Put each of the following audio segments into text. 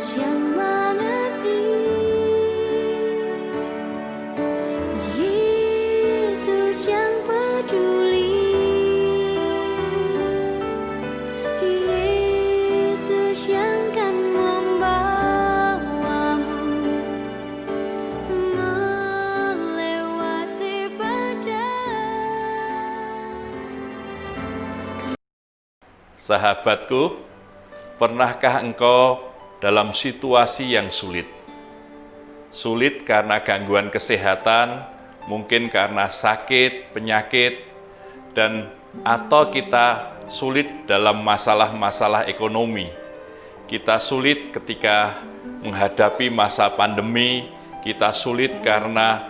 Yesus yang mengerti, Yesus yang peduli, Yesus yang kan membawamu melewati badai. Sahabatku, pernahkah engkau dalam situasi yang sulit? Sulit karena gangguan kesehatan, mungkin karena sakit, penyakit, dan atau kita sulit dalam masalah-masalah ekonomi. Kita sulit ketika menghadapi masa pandemi, kita sulit karena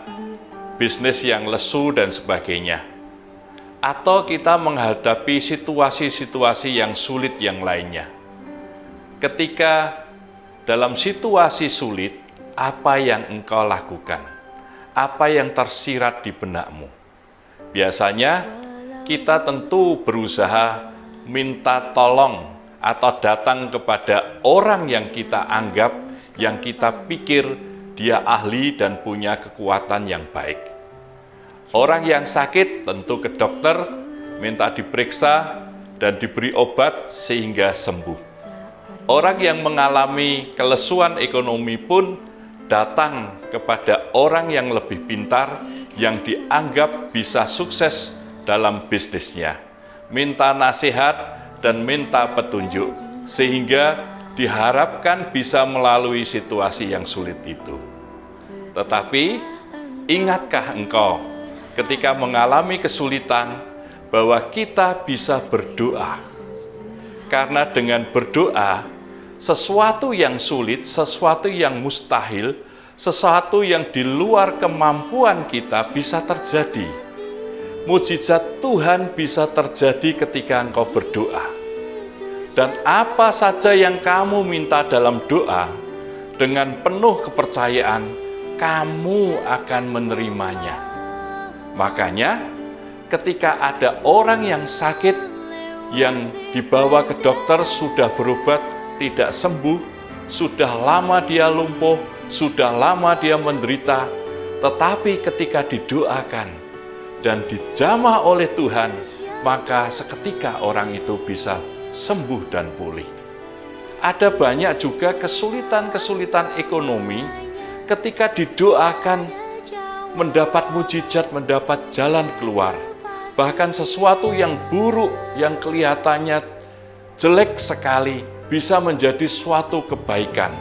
bisnis yang lesu dan sebagainya. Atau kita menghadapi situasi-situasi yang sulit yang lainnya. Ketika dalam situasi sulit, apa yang engkau lakukan? Apa yang tersirat di benakmu? Biasanya kita tentu berusaha minta tolong atau datang kepada orang yang kita anggap, yang kita pikir dia ahli dan punya kekuatan yang baik. Orang yang sakit tentu ke dokter, minta diperiksa dan diberi obat sehingga sembuh. Orang yang mengalami kelesuan ekonomi pun datang kepada orang yang lebih pintar, yang dianggap bisa sukses dalam bisnisnya. Minta nasihat dan minta petunjuk, sehingga diharapkan bisa melalui situasi yang sulit itu. Tetapi, ingatkah engkau ketika mengalami kesulitan bahwa kita bisa berdoa? Karena dengan berdoa, sesuatu yang sulit, sesuatu yang mustahil, sesuatu yang di luar kemampuan kita bisa terjadi. Mujizat Tuhan bisa terjadi ketika engkau berdoa. Dan apa saja yang kamu minta dalam doa, dengan penuh kepercayaan, kamu akan menerimanya. Makanya, ketika ada orang yang sakit, yang dibawa ke dokter sudah berobat, tidak sembuh, sudah lama dia lumpuh, sudah lama dia menderita, tetapi ketika didoakan dan dijamah oleh Tuhan, maka seketika orang itu bisa sembuh dan pulih. Ada banyak juga kesulitan-kesulitan ekonomi, ketika didoakan mendapat mujizat, mendapat jalan keluar. Bahkan sesuatu yang buruk, yang kelihatannya jelek sekali, bisa menjadi suatu kebaikan.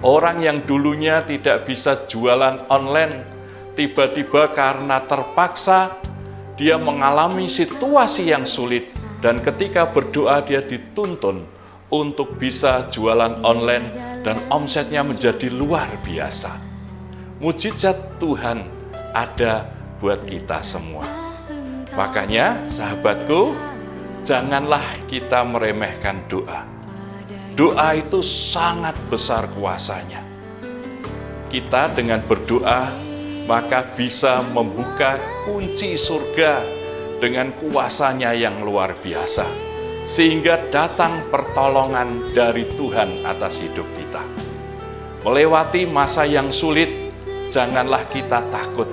Orang yang dulunya tidak bisa jualan online, tiba-tiba karena terpaksa, dia mengalami situasi yang sulit, dan ketika berdoa dia dituntun untuk bisa jualan online, dan omsetnya menjadi luar biasa. Mujizat Tuhan ada buat kita semua. Makanya, sahabatku, janganlah kita meremehkan doa. Doa itu sangat besar kuasanya. Kita dengan berdoa, maka bisa membuka kunci surga dengan kuasanya yang luar biasa. Sehingga datang pertolongan dari Tuhan atas hidup kita. Melewati masa yang sulit, janganlah kita takut.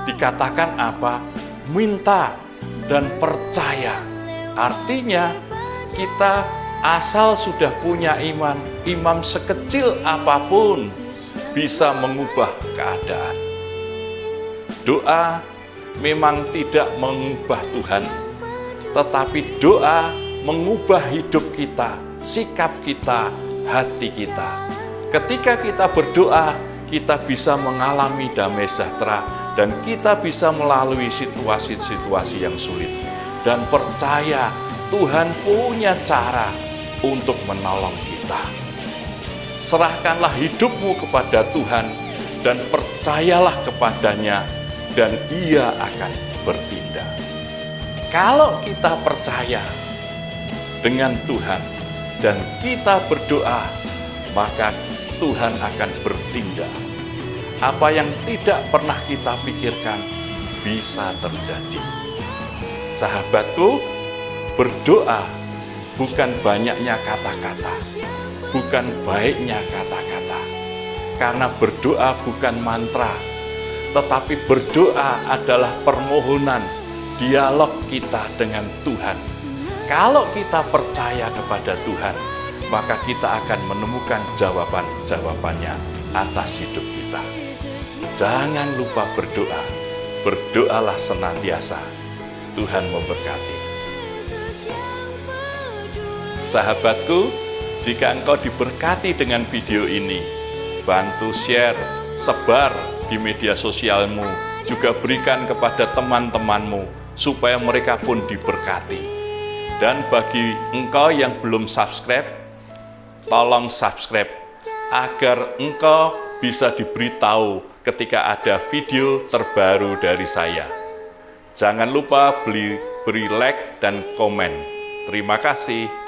Dikatakan apa? Minta dan percaya. Artinya kita asal sudah punya iman, iman sekecil apapun bisa mengubah keadaan. Doa memang tidak mengubah Tuhan, tetapi doa mengubah hidup kita, sikap kita, hati kita. Ketika kita berdoa, kita bisa mengalami damai sejahtera, dan kita bisa melalui situasi-situasi yang sulit. Dan percaya Tuhan punya cara untuk menolong kita. Serahkanlah hidupmu kepada Tuhan dan percayalah kepadanya, dan Ia akan bertindak. Kalau kita percaya dengan Tuhan dan kita berdoa, maka Tuhan akan bertindak. Apa yang tidak pernah kita pikirkan bisa terjadi. Sahabatku, berdoa bukan banyaknya kata-kata, bukan baiknya kata-kata. Karena berdoa bukan mantra, tetapi berdoa adalah permohonan, dialog kita dengan Tuhan. Kalau kita percaya kepada Tuhan, maka kita akan menemukan jawaban-jawabannya atas hidup kita. Jangan lupa berdoa, berdoalah senantiasa. Tuhan memberkati. Sahabatku, jika engkau diberkati dengan video ini, bantu share, sebar di media sosialmu, juga berikan kepada teman-temanmu, supaya mereka pun diberkati. Dan bagi engkau yang belum subscribe, tolong subscribe, agar engkau bisa diberitahu ketika ada video terbaru dari saya. Jangan lupa beri like dan komen. Terima kasih.